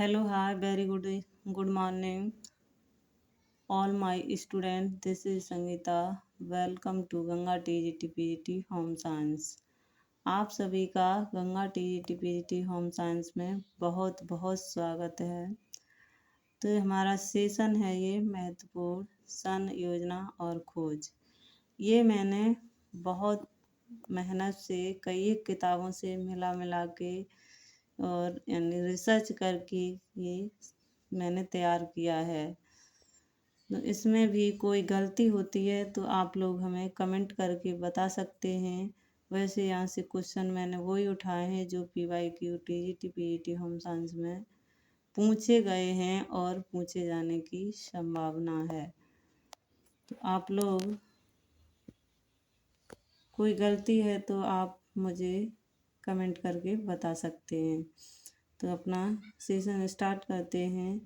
Hello, hi, very good morning, all my students. This is Sangeeta. Welcome to Ganga TGT home science. आप सभी का Ganga TGT home science में बहुत बहुत स्वागत है। तो हमारा सेशन है ये महत्वपूर्ण सन योजना और खोज। ये मैंने बहुत मेहनत से कई किताबों से मिला के और यानी रिसर्च करके ये मैंने तैयार किया है। तो इसमें भी कोई गलती होती है तो आप लोग हमें कमेंट करके बता सकते हैं। वैसे यहाँ से क्वेश्चन मैंने वही उठाए हैं जो PYQ TGT PET home science में पूछे गए हैं और पूछे जाने की संभावना है। तो आप लोग कोई गलती है तो आप मुझे कमेंट करके बता सकते हैं। तो अपना सेशन स्टार्ट करते हैं।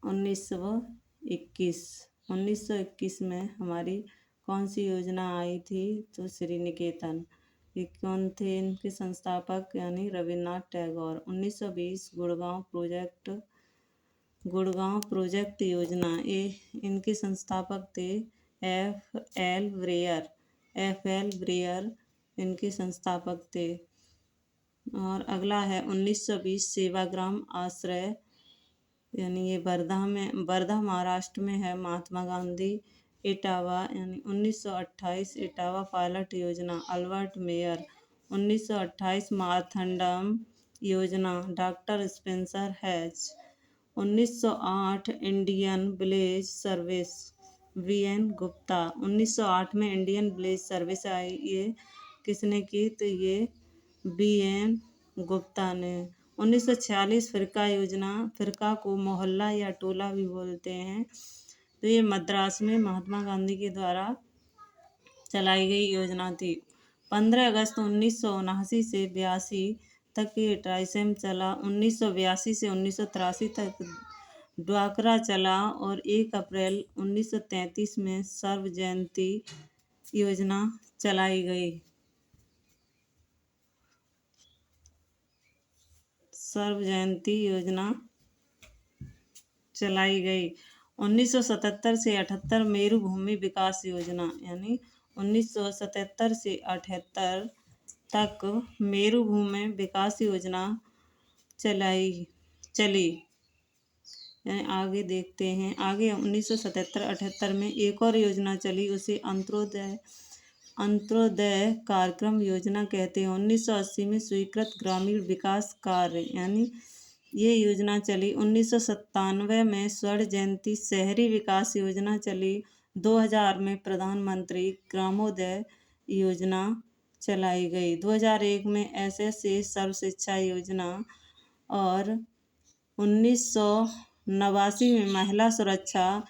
1921 में हमारी कौन सी योजना आई थी? तो श्री निकेतन। ये कौन थे इनके संस्थापक? यानी रविन्द्रनाथ टैगोर। 1920 गुड़गांव प्रोजेक्ट योजना, ये इनके संस्थापक थे एफ एल ब्रेयर इनके संस्थापक थे। और अगला है 1920 सेवाग्राम आश्रय, यानी ये वर्धा महाराष्ट्र में है। महात्मा गांधी इटावा, यानी 1928 इटावा पायलट योजना अल्बर्ट मेयर। 1928 मारथंडम योजना doctor Spencer hatch. 1908 Indian village service VN Gupta. 1908 में इंडियन विलेज सर्विस आई, ये किसने की? तो ये BN गुप्ता ने। 1946 फिरका योजना, फिरका को मोहल्ला या टोला भी बोलते हैं। तो ये मद्रास में महात्मा गांधी के द्वारा चलाई गई योजना थी। 15 अगस्त 1979 से 82 तक ये ट्राइसेम चला। 1982 से 1983 तक ड्वाकरा चला और 1 अप्रैल 1933 में सर्व जयंती योजना चलाई गई। सर्व जयंती योजना चलाई गई। 1977 से 78 मेरू भूमि विकास योजना, यानी 1977 से 78 तक मेरू भूमि विकास योजना चली। यानी आगे देखते हैं। आगे 1977-78 में एक और योजना चली, उसे अंत्योदय कार्यक्रम योजना कहते हैं। 1980 में स्वीकृत ग्रामीण विकास कार्य, यानी ये योजना चली। 1997 में स्वर्ण जयंती शहरी विकास योजना चली। 2000 में प्रधानमंत्री ग्रामोदय योजना चलाई गई। 2001 में SSA सर्व शिक्षा योजना और 1989 में महिला सुरक्षा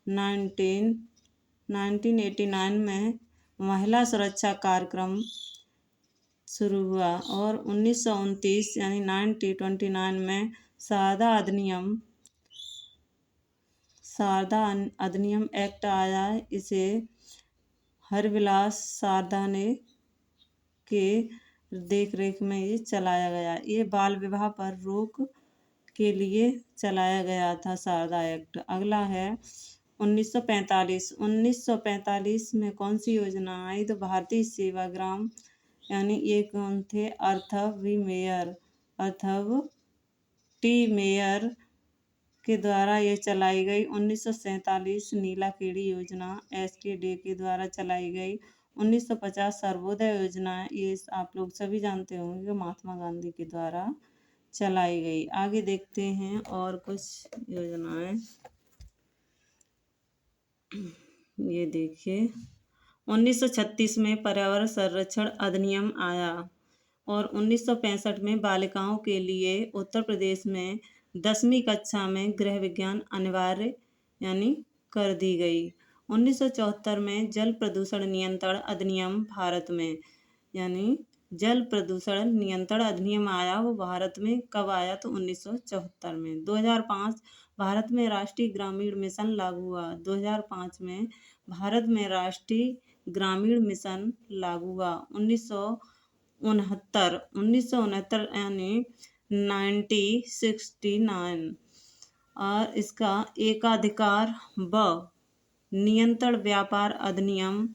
1989 में महिला सुरक्षा कार्यक्रम शुरू हुआ। और 1929 यानी 1929 में सारदा अधिनियम एक्ट आया। इसे हरविलास सारदा ने के देख रेख में ये चलाया गया। ये बाल विवाह पर रोक के लिए चलाया गया था सारदा एक्ट। अगला है 1945। 1945 में कौन सी योजना आई? तो भारतीय सेवाग्राम, यानी ये कौन थे? अर्थव टी मेयर के द्वारा ये चलाई गई। 1947 नीलाखेड़ी योजना SK डे के द्वारा चलाई गई। 1950 सर्वोदय योजना, ये आप लोग सभी जानते होंगे कि महात्मा गांधी के द्वारा चलाई गई। आगे देखते हैं और कुछ योजनाएं। ये देखिए 1936 में पर्यावरण संरक्षण अधिनियम आया और 1965 में बालिकाओं के लिए उत्तर प्रदेश में 10वीं कक्षा में गृह विज्ञान अनिवार्य यानी कर दी गई। 1974 में जल प्रदूषण नियंत्रण अधिनियम भारत में, यानी जल प्रदूषण नियंत्रण अधिनियम आया, वो भारत में कब आया? तो 1974 में। 2005 भारत में राष्ट्रीय ग्रामीण मिशन लागू हुआ। 2005 में भारत में राष्ट्रीय ग्रामीण मिशन लागू हुआ। 1969 यानी 1969। और इसका एकाधिकार व नियंत्रण व्यापार अधिनियम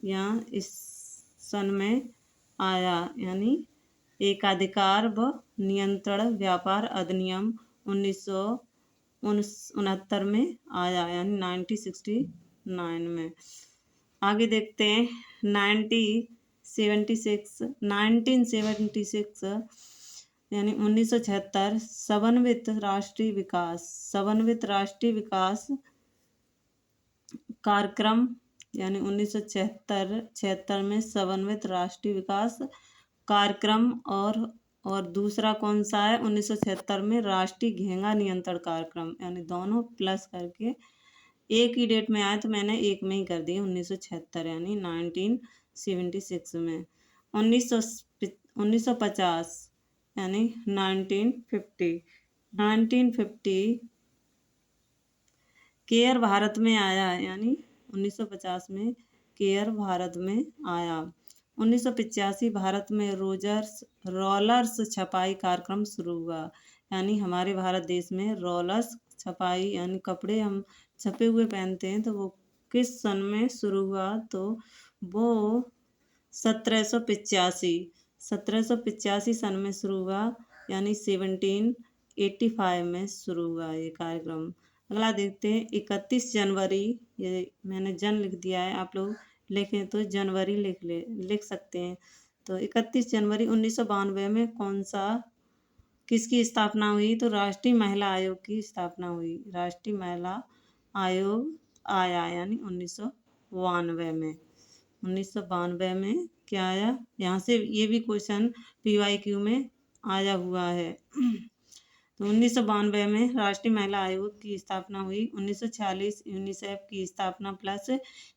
या इस सन में आया, यानी एकाधिकार व नियंत्रण व्यापार अधिनियम 1969 में आया, यानी 1969 में। आगे देखते हैं 1976 यानी 1976 समन्वित राष्ट्रीय विकास कार्यक्रम, यानी 1976 में समन्वित राष्ट्रीय विकास कार्यक्रम। और दूसरा कौन सा है 1976 में राष्ट्रीय घेंघा नियंत्रण कार्यक्रम, यानी दोनों प्लस करके एक ही डेट में आया तो मैंने एक में ही कर दिया 1976 यानी 1976 में। 1950 यानी 1950 केयर भारत में आया, यानी 1950 में केयर भारत में आया। 1985 भारत में रोलर्स छपाई कार्यक्रम शुरू हुआ, यानी हमारे भारत देश में रोलर्स छपाई यानी कपड़े हम छपे हुए पहनते हैं, तो वो किस सन में शुरू हुआ, तो वो 1785 सन में शुरू हुआ, यानी 1785 में शुरू हुआ ये कार्यक्रम। अगला देखते हैं 31 जनवरी, ये मैंने जन लिख दिया है, आप लोग लिखें तो जनवरी लिख सकते हैं। तो 31 जनवरी 1992 में किसकी स्थापना हुई, तो राष्ट्रीय महिला आयोग की स्थापना हुई। राष्ट्रीय महिला आयोग आया, यानी 1992 में। 1992 में क्या आया, यहाँ से ये भी क्वेश्चन PYQ में आया हुआ है। तो 1992 में राष्ट्रीय महिला आयोग की स्थापना हुई। 1946 यूनिसेफ की स्थापना प्लस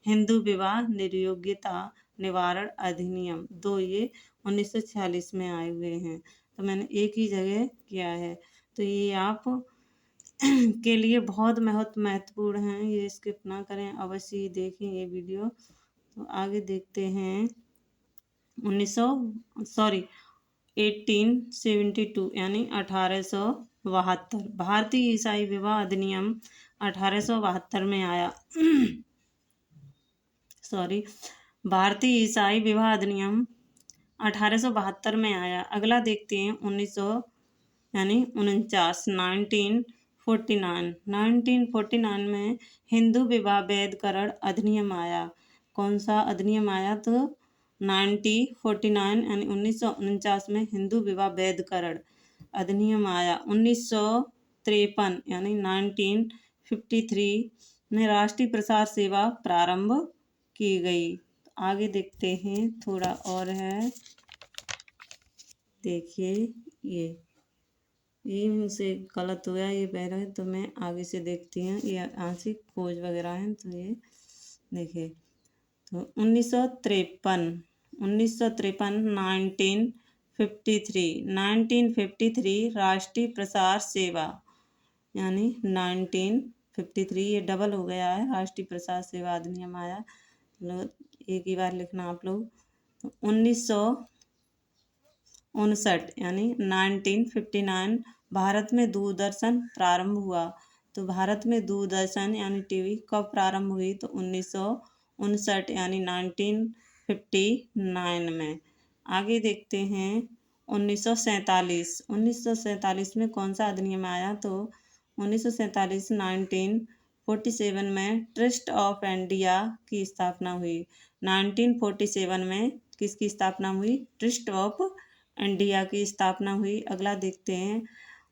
हिंदू विवाह निर्योग्यता निवारण अधिनियम, दो ये 1946 में आए हुए हैं। तो मैंने एक ही जगह किया है, तो ये आप के लिए बहुत महत्वपूर्ण है, ये स्किप ना करें, अवश्य देखें ये वीडियो। तो आगे देखते हैं 1872 यानी 1872 भारतीय ईसाई विवाह अधिनियम 1872 में आया। भारतीय ईसाई विवाह अधिनियम 1872 में आया। अगला देखते हैं 1949 में हिंदू विवाह वैधकरण अधिनियम आया। कौन सा अधिनियम आया, तो 1949 यानी 1949 में हिंदू विवाह वैधकरण अधिनियम आया। 1953 यानी 1953 में राष्ट्रीय प्रसार सेवा प्रारंभ की गई। आगे देखते हैं, थोड़ा और है, देखिए ये मुझसे गलत हो गया, ये पैरा है, तो मैं आगे से देखती हूँ, ये आंशिक खोज वगैरह हैं, तो ये देखिए। तो 1953 राष्ट्रीय प्रसार सेवा, यानी 1953 ये डबल हो गया है, राष्ट्रीय प्रसार सेवा अधिनियम आया। एक ही बार लिखना आप लोग। 1959 यानी 1959 भारत में दूरदर्शन प्रारंभ हुआ। तो भारत में दूरदर्शन यानी टीवी कब प्रारंभ हुई, तो 1959 यानी 1959 में। आगे देखते हैं 1947 में कौन सा अधिनियम आया, तो 1947 1947 में ट्रस्ट ऑफ इंडिया की स्थापना हुई। 1947 में किसकी स्थापना हुई, ट्रस्ट ऑफ इंडिया की स्थापना हुई। अगला देखते हैं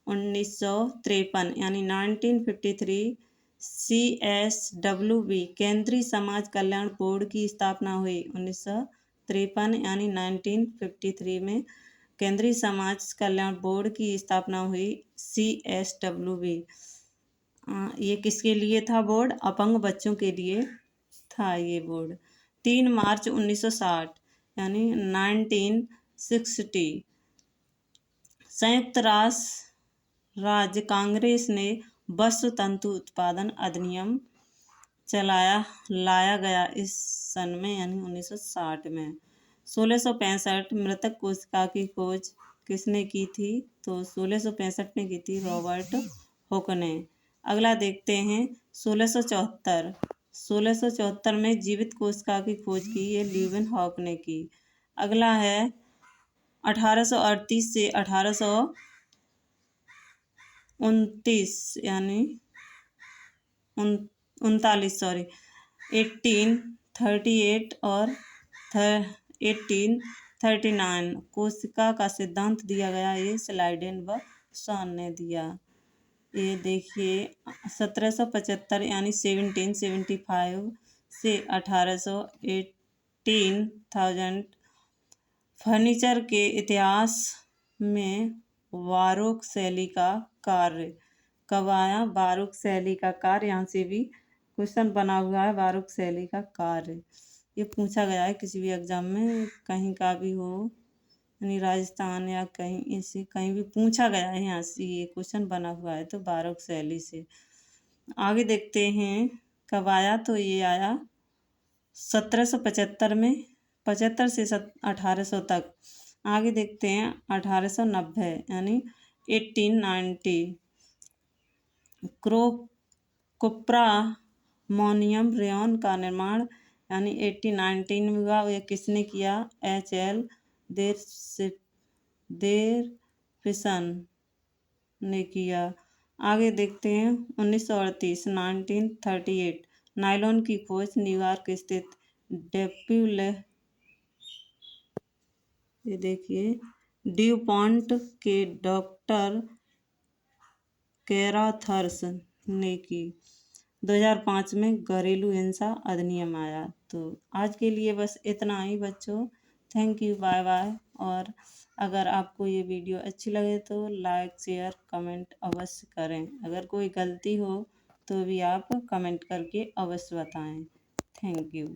1953 यानी 1953 CSWB केंद्रीय समाज कल्याण बोर्ड की स्थापना हुई। 1953 यानी 1953 में केंद्रीय समाज कल्याण बोर्ड की स्थापना हुई, CSWB। ये किसके लिए था बोर्ड, अपंग बच्चों के लिए था ये बोर्ड। 3 मार्च 1960 यानी 1960 संयुक्त राष्ट्र राज्य कांग्रेस ने वस्त्र तंतु उत्पादन अधिनियम लाया गया इस सन में, यानी 1960 में। 1665 मृतक कोशिका की खोज किसने की थी? तो 1665 में की थी रॉबर्ट हुक ने। अगला देखते हैं 1674। 1674 में जीवित कोशिका की खोज की, ये ल्यूवेन हॉक ने की। अगला है 1838 से 1829 यानी 39 सॉरी 1838 और 1839 कोशिका का सिद्धांत दिया गया, ये स्लाइडेन व शॉन ने दिया। ये देखिए 1775 यानी 1775 से 1818 फर्नीचर के इतिहास में बारोक शैली का कार्य कब आया? बारोक शैली का कार्य, यहाँ से भी क्वेश्चन बना हुआ है, बारोक शैली का कार्य ये पूछा गया है किसी भी एग्जाम में, कहीं का भी हो, यानी राजस्थान या कहीं ऐसे कहीं भी पूछा गया है, यहाँ से ये क्वेश्चन बना हुआ है, तो बारोक शैली से। आगे देखते हैं कब आया, तो ये आया 1775 में, 75 से 1800 तक। आगे देखते हैं 1890 यानी 1890 कुप्रा मोनियम रेयन का निर्माण यानी 1819 में हुआ, ये किसने किया? HL देरफिसन ने किया। आगे देखते हैं 1938 1938 नायलॉन की खोज न्यूयॉर्क स्थित ये देखिए ड्यूपॉन्ट के डॉक्टर कैराथर्स ने की। 2005 में घरेलू हिंसा अधिनियम आया। तो आज के लिए बस इतना ही बच्चों, थैंक यू, बाय बाय। और अगर आपको ये वीडियो अच्छी लगे तो लाइक शेयर कमेंट अवश्य करें। अगर कोई गलती हो तो भी आप कमेंट करके अवश्य बताएं। Thank you.